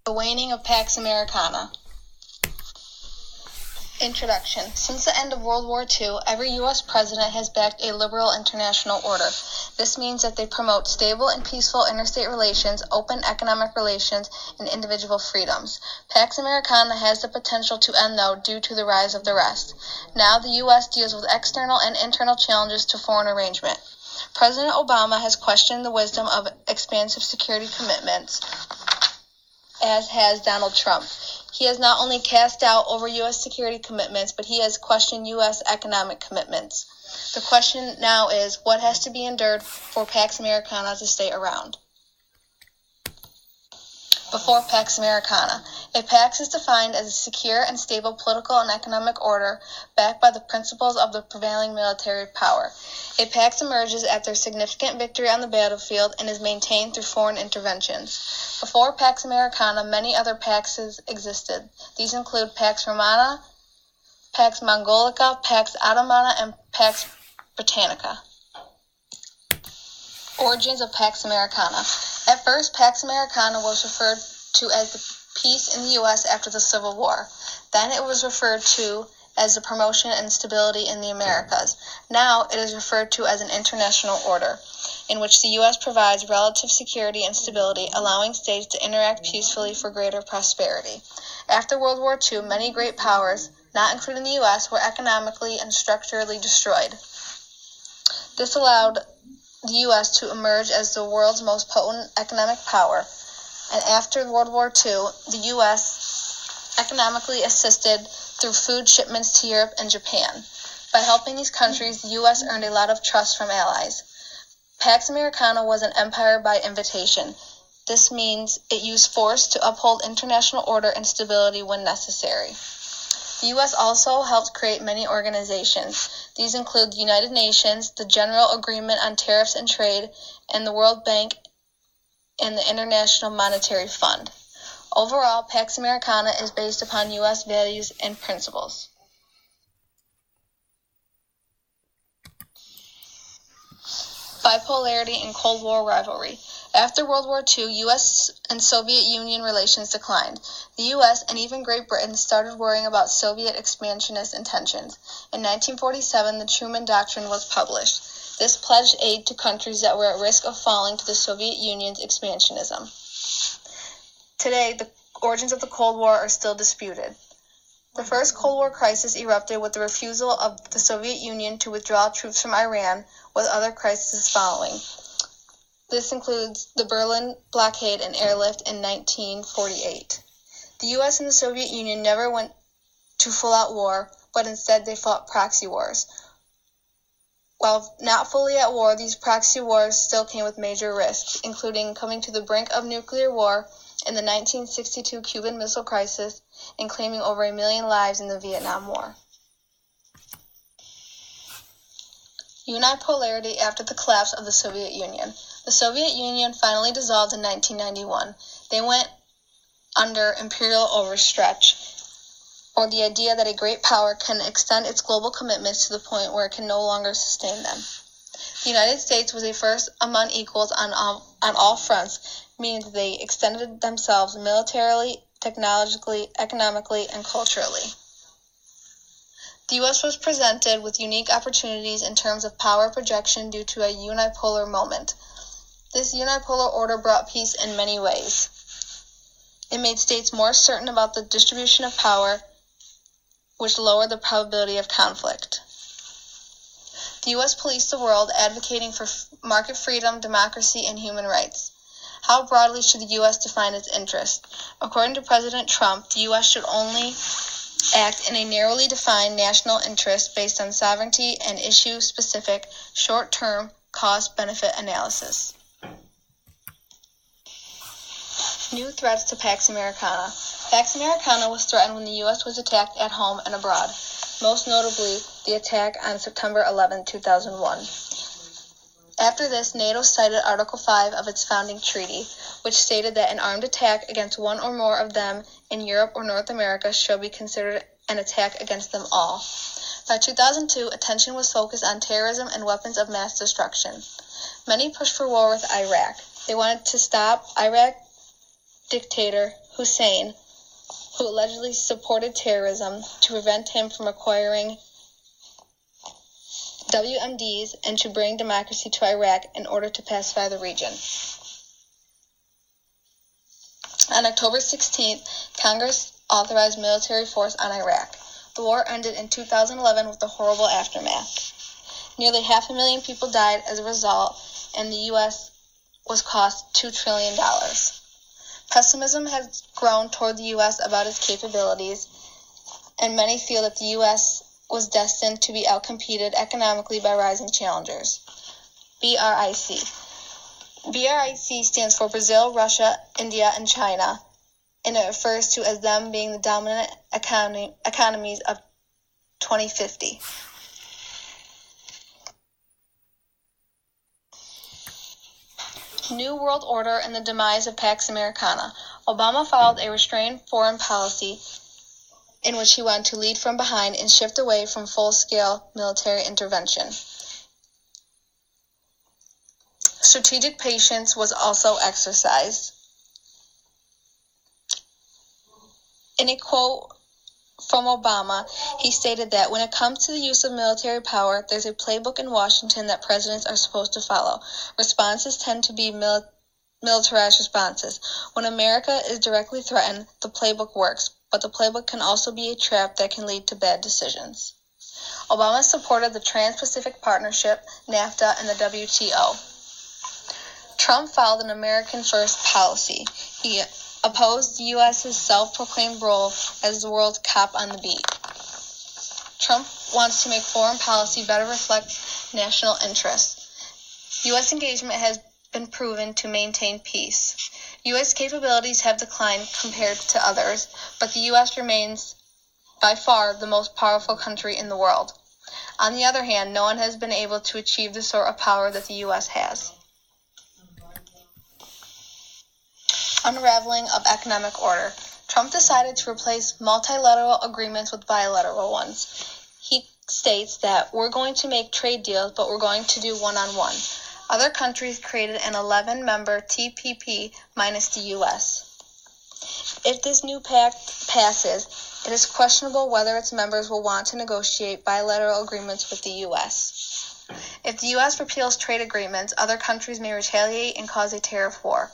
The Waning of Pax Americana. Introduction. Since the end of World War II, every U.S. president has backed a liberal international order. This means that they promote stable and peaceful interstate relations, open economic relations, and individual freedoms. Pax Americana has the potential to end, though, due to the rise of the rest. Now the U.S. deals with external and internal challenges to foreign arrangement. President Obama has questioned the wisdom of expansive security commitments, as has Donald Trump. He has not only cast doubt over U.S. security commitments, but he has questioned U.S. economic commitments. The question now is, what has to be endured for Pax Americana to stay around? Before Pax Americana. A pax is defined as a secure and stable political and economic order backed by the principles of the prevailing military power. A pax emerges after significant victory on the battlefield and is maintained through foreign interventions. Before Pax Americana, many other paxes existed. These include Pax Romana, Pax Mongolica, Pax Ottomana, and Pax Britannica. Origins of Pax Americana. At first, Pax Americana was referred to as the peace in the U.S. after the Civil War. Then it was referred to as the promotion and stability in the Americas. Now it is referred to as an international order, in which the U.S. provides relative security and stability, allowing states to interact peacefully for greater prosperity. After World War II, many great powers, not including the U.S., were economically and structurally destroyed. This allowed the U.S. to emerge as the world's most potent economic power. And after World War II, the U.S. economically assisted through food shipments to Europe and Japan. By helping these countries, the U.S. earned a lot of trust from allies. Pax Americana was an empire by invitation. This means it used force to uphold international order and stability when necessary. The U.S. also helped create many organizations. These include the United Nations, the General Agreement on Tariffs and Trade, and the World Bank and the International Monetary Fund. Overall, Pax Americana is based upon U.S. values and principles. Bipolarity and Cold War rivalry. After World War II, U.S. and Soviet Union relations declined. The U.S. and even Great Britain started worrying about Soviet expansionist intentions. In 1947, the Truman Doctrine was published. This pledged aid to countries that were at risk of falling to the Soviet Union's expansionism. Today, the origins of the Cold War are still disputed. The first Cold War crisis erupted with the refusal of the Soviet Union to withdraw troops from Iran, with other crises following. This includes the Berlin blockade and airlift in 1948. The U.S. and the Soviet Union never went to full-out war, but instead they fought proxy wars. While not fully at war, these proxy wars still came with major risks, including coming to the brink of nuclear war in the 1962 Cuban Missile Crisis and claiming over 1 million lives in the Vietnam War. Unipolarity after the collapse of the Soviet Union. The Soviet Union finally dissolved in 1991. They went under imperial overstretch, or the idea that a great power can extend its global commitments to the point where it can no longer sustain them. The United States was a first among equals on all fronts, meaning that they extended themselves militarily, technologically, economically, and culturally. The U.S. was presented with unique opportunities in terms of power projection due to a unipolar moment. This unipolar order brought peace in many ways. It made states more certain about the distribution of power, which lowered the probability of conflict. The U.S. policed the world, advocating for market freedom, democracy, and human rights. How broadly should the U.S. define its interest? According to President Trump, the U.S. should only act in a narrowly defined national interest based on sovereignty and issue-specific, short-term, cost-benefit analysis. New threats to Pax Americana. Pax Americana was threatened when the U.S. was attacked at home and abroad, most notably the attack on September 11, 2001. After this, NATO cited Article 5 of its founding treaty, which stated that an armed attack against one or more of them in Europe or North America shall be considered an attack against them all. By 2002, attention was focused on terrorism and weapons of mass destruction. Many pushed for war with Iraq. They wanted to stop Iraq dictator Hussein, who allegedly supported terrorism, to prevent him from acquiring WMDs and to bring democracy to Iraq in order to pacify the region. On October 16th, Congress authorized military force on Iraq. The war ended in 2011 with a horrible aftermath. Nearly 500,000 people died as a result, and the U.S. was cost $2 trillion. Pessimism has grown toward the U.S. about its capabilities, and many feel that the U.S. was destined to be outcompeted economically by rising challengers. BRIC. BRIC stands for Brazil, Russia, India, and China, and it refers to as them being the dominant economies of 2050. New World Order and the demise of Pax Americana. Obama followed a restrained foreign policy in which he wanted to lead from behind and shift away from full-scale military intervention. Strategic patience was also exercised. In a quote from Obama, he stated that when it comes to the use of military power, there's a playbook in Washington that presidents are supposed to follow. Responses tend to be militarized responses. When America is directly threatened, the playbook works, but the playbook can also be a trap that can lead to bad decisions. Obama supported the Trans-Pacific Partnership, NAFTA, and the WTO. Trump followed an American First policy. He opposed the U.S.'s self-proclaimed role as the world's cop on the beat. Trump wants to make foreign policy better reflect national interests. U.S. engagement has been proven to maintain peace. U.S. capabilities have declined compared to others, but the U.S. remains by far the most powerful country in the world. On the other hand, no one has been able to achieve the sort of power that the U.S. has. Unraveling of economic order. Trump decided to replace multilateral agreements with bilateral ones. He states that we're going to make trade deals, but we're going to do one-on-one. Other countries created an 11-member TPP minus the U.S. If this new pact passes, it is questionable whether its members will want to negotiate bilateral agreements with the U.S. If the U.S. repeals trade agreements, other countries may retaliate and cause a tariff war.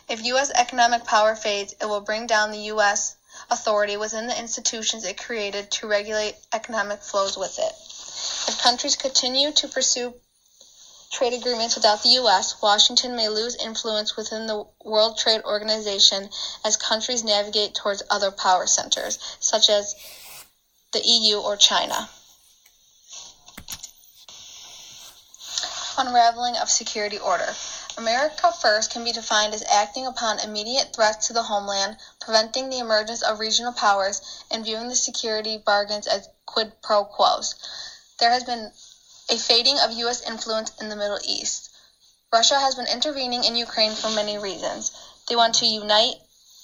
If U.S. economic power fades, it will bring down the U.S. authority within the institutions it created to regulate economic flows with it. If countries continue to pursue trade agreements without the U.S., Washington may lose influence within the World Trade Organization as countries navigate towards other power centers, such as the EU or China. Unraveling of security order. America First can be defined as acting upon immediate threats to the homeland, preventing the emergence of regional powers, and viewing the security bargains as quid pro quos. There has been a fading of U.S. influence in the Middle East. Russia has been intervening in Ukraine for many reasons. They want to unite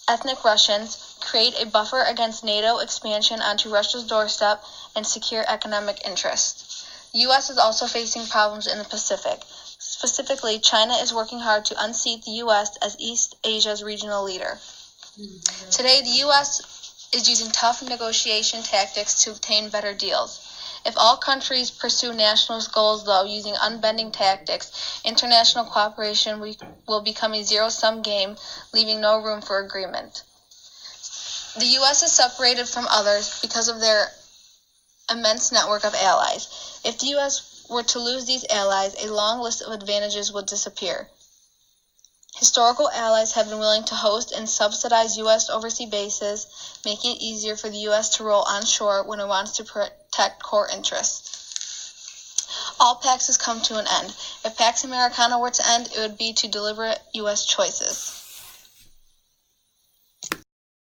ethnic Russians, create a buffer against NATO expansion onto Russia's doorstep, and secure economic interests. The U.S. is also facing problems in the Pacific. Specifically, China is working hard to unseat the U.S. as East Asia's regional leader. Today, the U.S. is using tough negotiation tactics to obtain better deals. If all countries pursue nationalist goals, though, using unbending tactics, international cooperation will become a zero-sum game, leaving no room for agreement. The U.S. is separated from others because of their immense network of allies. If the U.S. were to lose these allies, a long list of advantages would disappear. Historical allies have been willing to host and subsidize U.S. overseas bases, making it easier for the U.S. to roll onshore when it wants to protect core interests. All paxes come to an end. If Pax Americana were to end, it would be to deliberate U.S. choices.